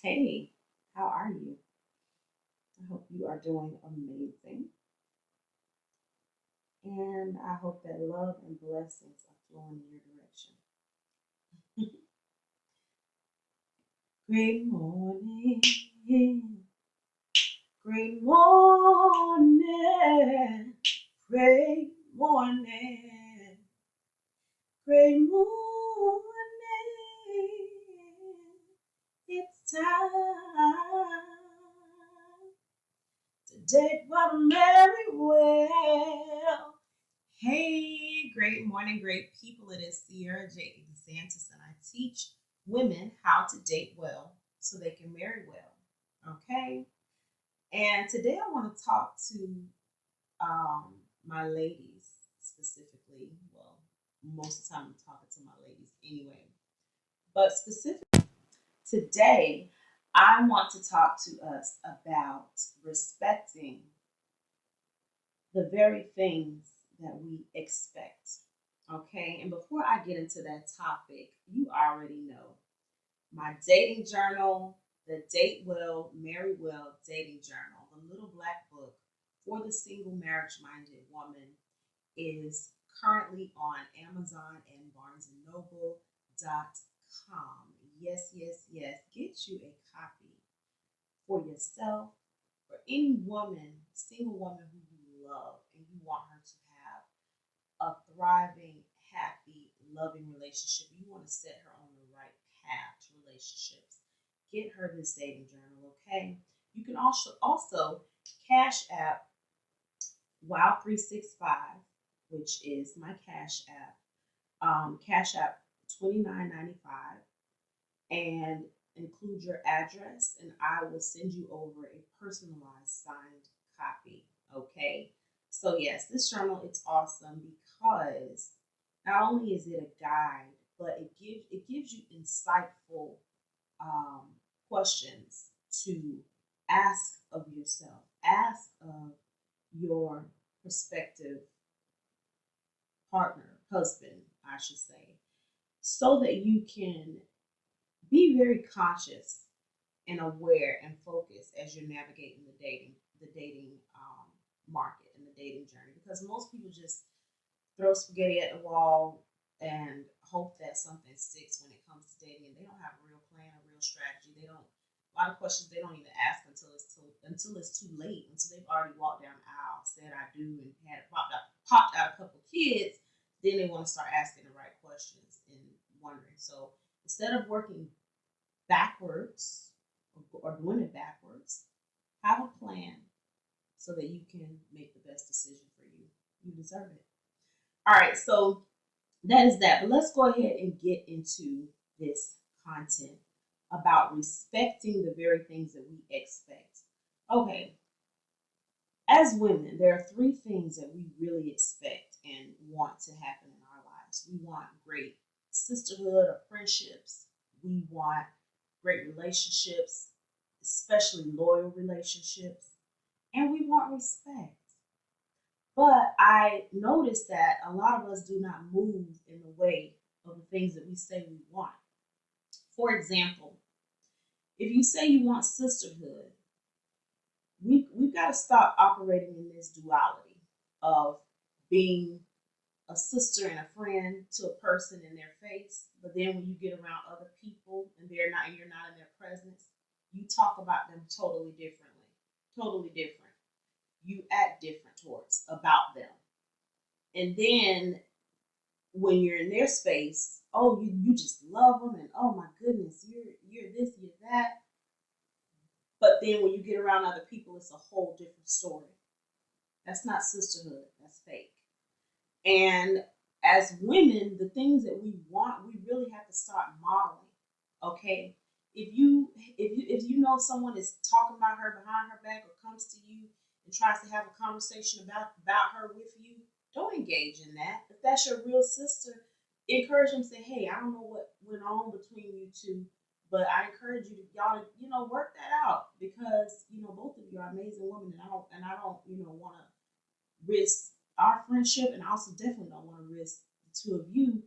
Hey, how are you? I hope you are doing amazing. And I hope that love and blessings are flowing in your direction. Great morning. Great morning. Great morning. Great morning. It's time to date what very well. Hey, great morning, great people. It is Sierra J. DeSantis, and I teach women how to date well so they can marry well. Okay. And today I want to talk to my ladies specifically. Well, most of the time I'm talking to my ladies anyway. But specifically today, I want to talk to us about respecting the very things that we expect. Okay, and before I get into that topic, you already know my dating journal, the Date Well, Marry Well dating journal, the little black book for the single marriage minded woman, is currently on Amazon and BarnesandNoble.com. Yes, yes, yes. Get you a copy for yourself, for any woman, single woman who you love and you want her to have a thriving, happy, loving relationship. You want to set her on the right path to relationships. Get her this dating journal, okay? You can also cash app Wow365, which is my cash app. Cash app 29.95 and include your address, and I will send you over a personalized signed copy. Okay. So yes, this journal it's awesome because not only is it a guide, but it gives you insightful um, questions to ask of yourself, ask of your prospective partner, husband, I should say, so that you can be very conscious and aware and focused as you're navigating the dating market and the dating journey, because most people just throw spaghetti at the wall and hope that something sticks when it comes to dating, and they don't have a real plan, a real strategy. They don't A lot of questions they don't even ask until it's too late, until they've already walked down the aisle, said I do, and had popped out a couple kids. Then they want to start asking the right questions and wondering. So instead of working backwards or doing it backwards, have a plan so that you can make the best decision for you. You deserve it. All right, so that is that. But let's go ahead and get into this content about respecting the very things that we expect. Okay, as women, there are three things that we really expect and want to happen in our lives. We want great sisterhood or friendships. We want great relationships, especially loyal relationships, and we want respect. But I noticed that a lot of us do not move in the way of the things that we say we want. For example, if you say you want sisterhood, we've got to stop operating in this duality of being a sister and a friend to a person in their face, but then when you get around other people and you're not in their presence, you talk about them totally differently. Totally different. You act different towards about them. And then when you're in their space, oh, you just love them, and oh my goodness, you're this, you're that. But then when you get around other people, it's a whole different story. That's not sisterhood. That's fake. And as women, the things that we want, we really have to start modeling. Okay, if you know someone is talking about her behind her back or comes to you and tries to have a conversation about her with you, don't engage in that. If that's your real sister, encourage them. Say, hey, I don't know what went on between you two, but I encourage you to y'all to work that out, because both of you are amazing women, and I don't want to risk our friendship, and I also definitely don't want to risk the two of you,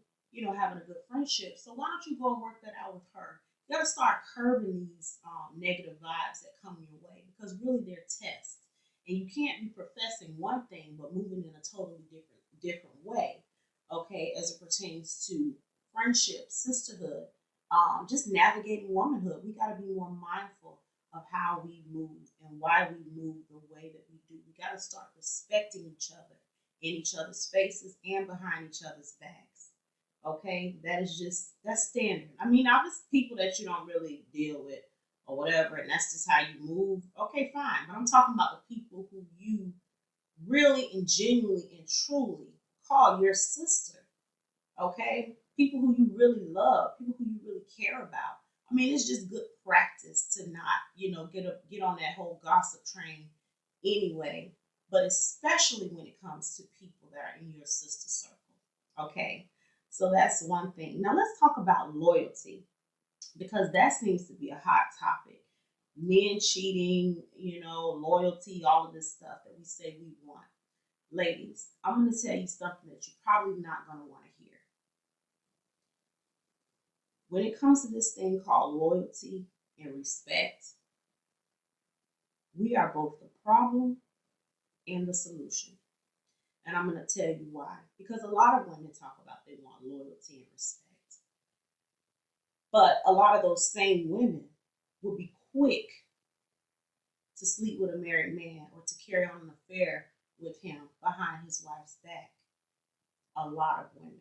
having a good friendship. So why don't you go and work that out with her? You got to start curbing these negative vibes that come your way, because really they're tests. And you can't be professing one thing but moving in a totally different way. Okay, as it pertains to friendship, sisterhood, just navigating womanhood, we got to be more mindful of how we move and why we move the way that we do. We got to start respecting each other in each other's faces and behind each other's backs. Okay, that is just that's standard. I mean, obviously people that you don't really deal with or whatever, and that's just how you move. Okay, fine. But I'm talking about the people who you really and genuinely and truly call your sister. Okay, people who you really love, people who you really care about. I mean, it's just good practice to not, get on that whole gossip train anyway. But especially when it comes to people that are in your sister circle. Okay, so that's one thing. Now let's talk about loyalty, because that seems to be a hot topic. Men cheating, loyalty, all of this stuff that we say we want. Ladies, I'm going to tell you something that you're probably not going to want to hear. When it comes to this thing called loyalty and respect, we are both the problem and the solution. And I'm going to tell you why. Because a lot of women talk about they want loyalty and respect. But a lot of those same women will be quick to sleep with a married man or to carry on an affair with him behind his wife's back. A lot of women.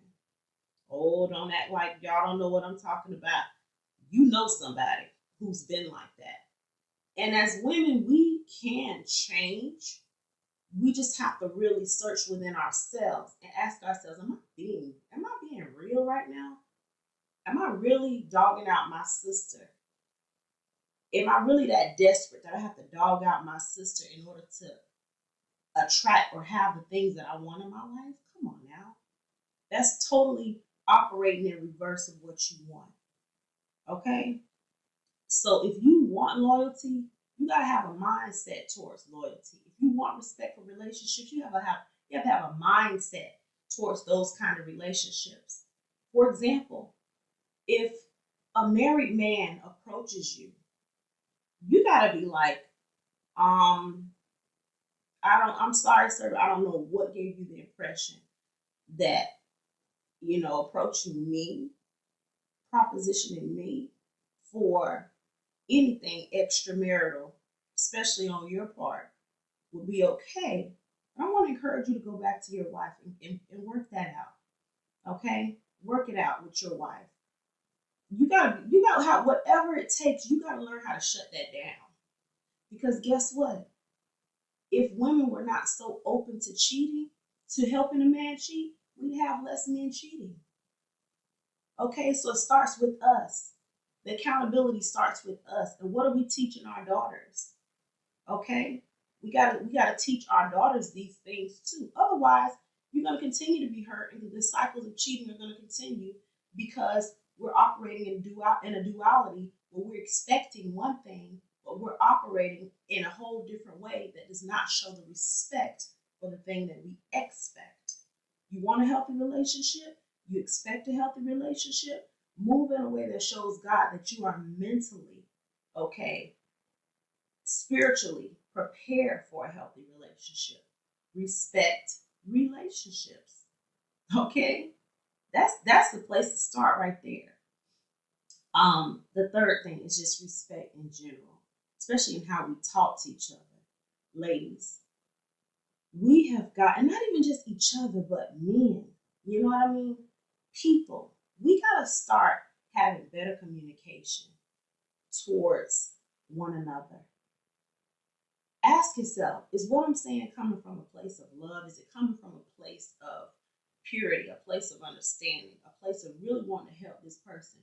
Oh, don't act like y'all don't know what I'm talking about. You know somebody who's been like that. And as women, we can change. We just have to really search within ourselves and ask ourselves, am I being real right now? Am I really dogging out my sister? Am I really that desperate that I have to dog out my sister in order to attract or have the things that I want in my life? Come on now. That's totally operating in reverse of what you want. Okay? So if you want loyalty, you gotta have a mindset towards loyalty. If you want respectful relationships, you have to have a mindset towards those kind of relationships. For example, if a married man approaches you, you gotta be like, um, I'm sorry, sir, but I don't know what gave you the impression that, approaching me, propositioning me for anything extramarital, especially on your part, would be okay. And I want to encourage you to go back to your wife and work that out. Okay? Work it out with your wife. You gotta have whatever it takes, you gotta learn how to shut that down. Because guess what? If women were not so open to cheating, to helping a man cheat, we'd have less men cheating. Okay, so it starts with us. The accountability starts with us. And what are we teaching our daughters? Okay, we gotta teach our daughters these things too. Otherwise, you're gonna continue to be hurt, and the cycles of cheating are gonna continue because we're operating in a duality where we're expecting one thing, but we're operating in a whole different way that does not show the respect for the thing that we expect. You want a healthy relationship? You expect a healthy relationship? Move in a way that shows God that you are mentally okay, spiritually prepared for a healthy relationship. Respect relationships. Okay? That's the place to start right there. The third thing is just respect in general, especially in how we talk to each other. Ladies, we have got, and not even just each other, but men. You know what I mean? People. We gotta start having better communication towards one another. Ask yourself, is what I'm saying coming from a place of love? Is it coming from a place of purity, a place of understanding, a place of really wanting to help this person?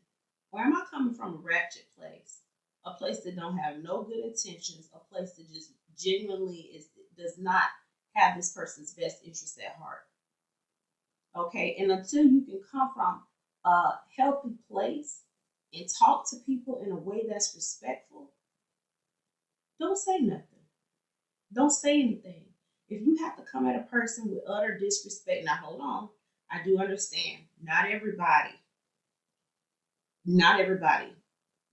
Or am I coming from a ratchet place? A place that don't have no good intentions, a place that just genuinely does not have this person's best interest at heart. Okay, and until you can come from a healthy place and talk to people in a way that's respectful, don't say nothing. Don't say anything. If you have to come at a person with utter disrespect, now hold on. I do understand. Not everybody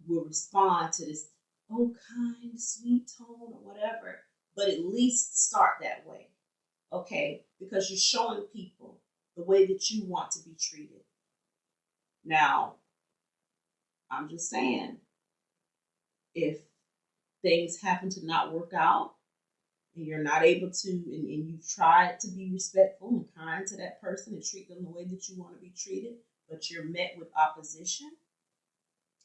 will respond to this, oh, kind, sweet tone or whatever, but at least start that way, okay? Because you're showing people the way that you want to be treated. Now, I'm just saying, if things happen to not work out and you're not able to, and you've tried to be respectful and kind to that person and treat them the way that you want to be treated, but you're met with opposition,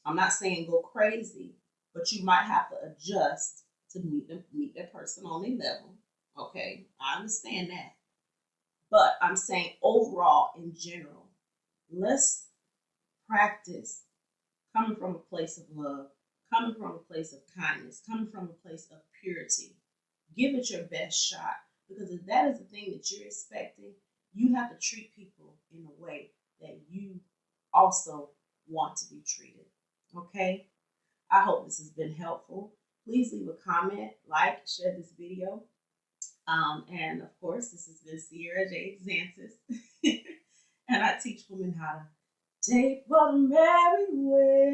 I'm not saying go crazy, but you might have to adjust to meet that person on their level. Okay, I understand that. But I'm saying overall, in general, let's practice coming from a place of love, coming from a place of kindness, coming from a place of purity. Give it your best shot. Because if that is the thing that you're expecting, you have to treat people in a way that you also want to be treated. Okay? I hope this has been helpful. Please leave a comment, like, share this video. And of course, this has been Sierra J. Xantis. And I teach women how to date for the merry way.